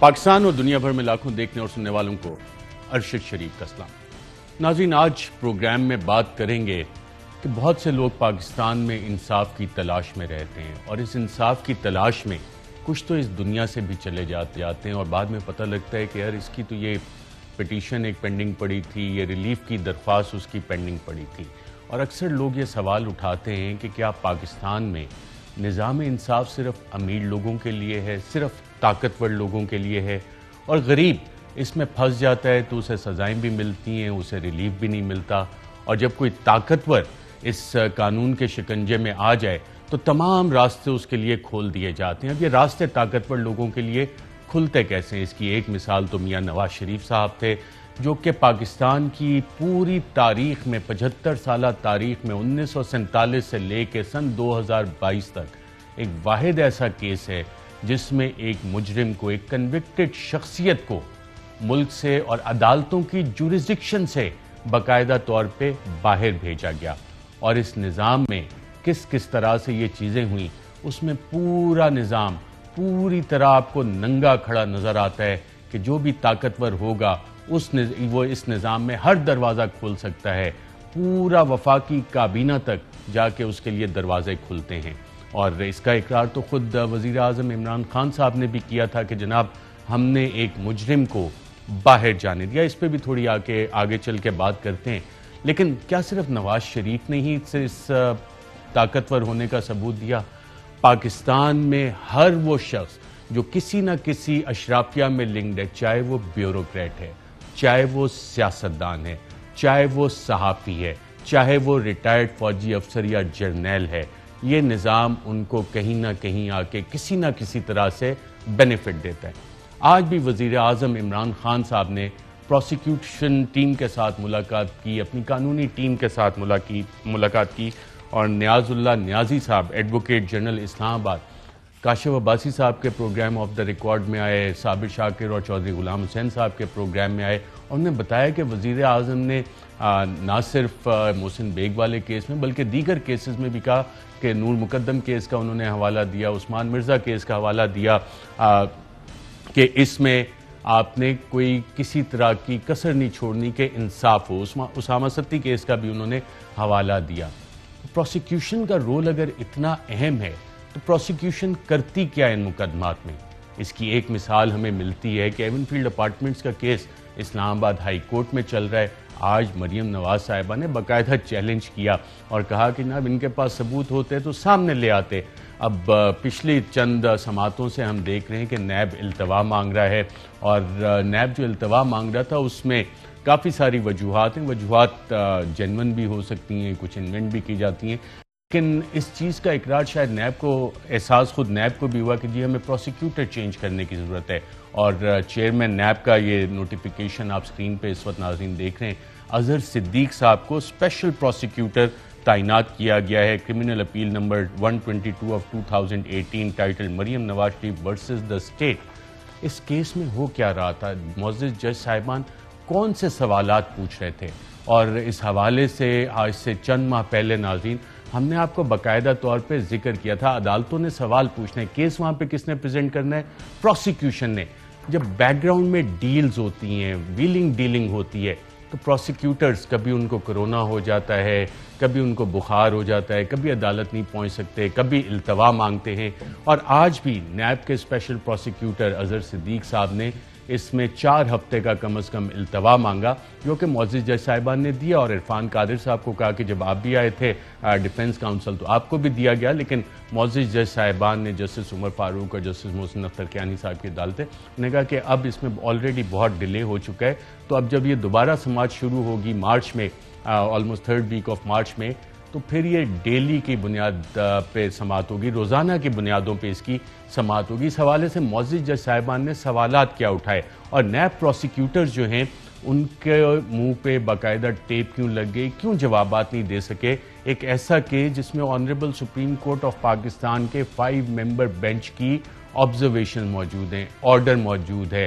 پاکستان اور دنیا بھر میں لاکھوں دیکھنے اور سننے والوں کو ارشد شریف کا سلام۔ ناظرین، آج پروگرام میں بات کریں گے کہ بہت سے لوگ پاکستان میں انصاف کی تلاش میں رہتے ہیں اور اس انصاف کی تلاش میں کچھ تو اس دنیا سے بھی چلے جاتے ہیں اور بعد میں پتہ لگتا ہے کہ یار اس کی تو یہ پٹیشن ایک پینڈنگ پڑی تھی، یہ ریلیف کی درخواست اس کی پینڈنگ پڑی تھی۔ اور اکثر لوگ یہ سوال اٹھاتے ہیں کہ کیا پاکستان میں نظام انصاف صرف امیر لوگوں کے لیے ہے، صرف طاقتور لوگوں کے لیے ہے، اور غریب اس میں پھنس جاتا ہے تو اسے سزائیں بھی ملتی ہیں، اسے ریلیف بھی نہیں ملتا، اور جب کوئی طاقتور اس قانون کے شکنجے میں آ جائے تو تمام راستے اس کے لیے کھول دیے جاتے ہیں۔ اب یہ راستے طاقتور لوگوں کے لیے کھلتے کیسے ہیں؟ اس کی ایک مثال تو میاں نواز شریف صاحب تھے، جو کہ پاکستان کی پوری تاریخ میں 75 سالہ تاریخ میں 1947 سے لے کے سن 2022 تک ایک واحد ایسا کیس ہے جس میں ایک مجرم کو، ایک کنوکٹڈ شخصیت کو ملک سے اور عدالتوں کی جورسڈکشن سے باقاعدہ طور پہ باہر بھیجا گیا۔ اور اس نظام میں کس طرح سے یہ چیزیں ہوئیں، اس میں پورا نظام پوری طرح آپ کو ننگا کھڑا نظر آتا ہے کہ جو بھی طاقتور ہوگا وہ اس نظام میں ہر دروازہ کھول سکتا ہے، پورا وفاقی کابینہ تک جا کے اس کے لیے دروازے کھلتے ہیں۔ اور اس کا اقرار تو خود وزیر اعظم عمران خان صاحب نے بھی کیا تھا کہ جناب ہم نے ایک مجرم کو باہر جانے دیا۔ اس پہ بھی تھوڑی آگے چل کے بات کرتے ہیں۔ لیکن کیا صرف نواز شریف نے ہی اس طاقتور ہونے کا ثبوت دیا؟ پاکستان میں ہر وہ شخص جو کسی نہ کسی اشرافیہ میں لنکڈ ہے، چاہے وہ بیوروکریٹ ہے، چاہے وہ سیاستدان ہے، چاہے وہ صحافی ہے، چاہے وہ ریٹائرڈ فوجی افسر یا جرنیل ہے، یہ نظام ان کو کہیں نہ کہیں آ کے کسی نہ کسی طرح سے بینیفٹ دیتا ہے۔ آج بھی وزیر اعظم عمران خان صاحب نے پروسیکیوشن ٹیم کے ساتھ ملاقات کی، اپنی قانونی ٹیم کے ساتھ ملاقات کی، اور نیاز اللہ نیازی صاحب، ایڈوکیٹ جنرل اسلام آباد، کاشف عباسی صاحب کے پروگرام آف دا ریکارڈ میں آئے، صابر شاکر اور چودھری غلام حسین صاحب کے پروگرام میں آئے، اور انہوں نے بتایا کہ وزیر اعظم نے نہ صرف محسن بیگ والے کیس میں بلکہ دیگر کیسز میں بھی کہا کہ نور مقدم کیس کا انہوں نے حوالہ دیا، عثمان مرزا کیس کا حوالہ دیا کہ اس میں آپ نے کوئی کسی طرح کی کسر نہیں چھوڑنی کہ انصاف ہو۔ اسامہ ستی کیس کا بھی انہوں نے حوالہ دیا۔ پروسیکیوشن کا رول اگر اتنا اہم ہے تو پروسیکیوشن کرتی کیا ان مقدمات میں؟ اس کی ایک مثال ہمیں ملتی ہے کہ ایون فیلڈ اپارٹمنٹس کا کیس اسلام آباد ہائی کورٹ میں چل رہا ہے۔ آج مریم نواز صاحبہ نے باقاعدہ چیلنج کیا اور کہا کہ جناب ان کے پاس ثبوت ہوتے تو سامنے لے آتے۔ اب پچھلی چند سماعتوں سے ہم دیکھ رہے ہیں کہ نیب التوا مانگ رہا ہے، اور نیب جو التوا مانگ رہا تھا اس میں کافی ساری وجوہات ہیں، وجوہات جینون بھی ہو سکتی ہیں، کچھ انوینٹ بھی کی جاتی ہیں، لیکن اس چیز کا اقرار شاید نیب کو، احساس خود نیب کو بھی ہوا کہ جی ہمیں پروسیکیوٹر چینج کرنے کی ضرورت ہے۔ اور چیئرمین نیب کا یہ نوٹیفیکیشن آپ سکرین پہ اس وقت ناظرین دیکھ رہے ہیں، اظہر صدیق صاحب کو اسپیشل پروسیکیوٹر تعینات کیا گیا ہے۔ Criminal appeal number 122 of 2018 title Maryam Nawaz Sharif versus the state. اس کیس میں ہو کیا رہا تھا؟ معزز جج صاحبان کون سے سوالات پوچھ رہے تھے؟ اور اس حوالے سے آج سے چند ماہ پہلے ناظرین ہم نے آپ کو باقاعدہ طور پہ ذکر کیا تھا، عدالتوں نے سوال پوچھنا ہے، کیس وہاں پہ کس نے پریزنٹ کرنا ہے؟ پروسیکیوشن نے۔ جب بیک گراؤنڈ میں ڈیلز ہوتی ہیں، ویلنگ ڈیلنگ ہوتی ہے، تو پروسیکیوٹرز کبھی ان کو کرونا ہو جاتا ہے، کبھی ان کو بخار ہو جاتا ہے، کبھی عدالت نہیں پہنچ سکتے، کبھی التوا مانگتے ہیں۔ اور آج بھی نیب کے اسپیشل پروسیکیوٹر اظہر صدیق صاحب نے اس میں 4 ہفتے کا کم از کم التوا مانگا، جو کہ معزز جج صاحبان نے دیا، اور عرفان قادر صاحب کو کہا کہ جب آپ بھی آئے تھے ڈیفنس کاؤنسل تو آپ کو بھی دیا گیا، لیکن معزز جج صاحبان نے جسٹس عمر فاروق اور جسٹس محسن اختر کیانی صاحب کی عدالتیں نے کہا کہ اب اس میں آلریڈی بہت ڈیلے ہو چکا ہے، تو اب جب یہ دوبارہ سماعت شروع ہوگی مارچ میں، almost 3rd week of March میں، تو پھر یہ ڈیلی کی بنیاد پہ سماعت ہوگی، روزانہ کی بنیادوں پہ اس کی سماعت ہوگی۔ اس حوالے سے معزز جج صاحبان نے سوالات کیا اٹھائے، اور نیب پروسیکیوٹرز جو ہیں ان کے منہ پہ باقاعدہ ٹیپ کیوں لگ گئی، کیوں جوابات نہیں دے سکے؟ ایک ایسا کیس جس میں honourable supreme court of Pakistan کے 5 ممبر بینچ کی آبزرویشن موجود ہیں، آرڈر موجود ہے،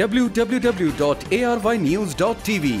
www.arYnews.tv।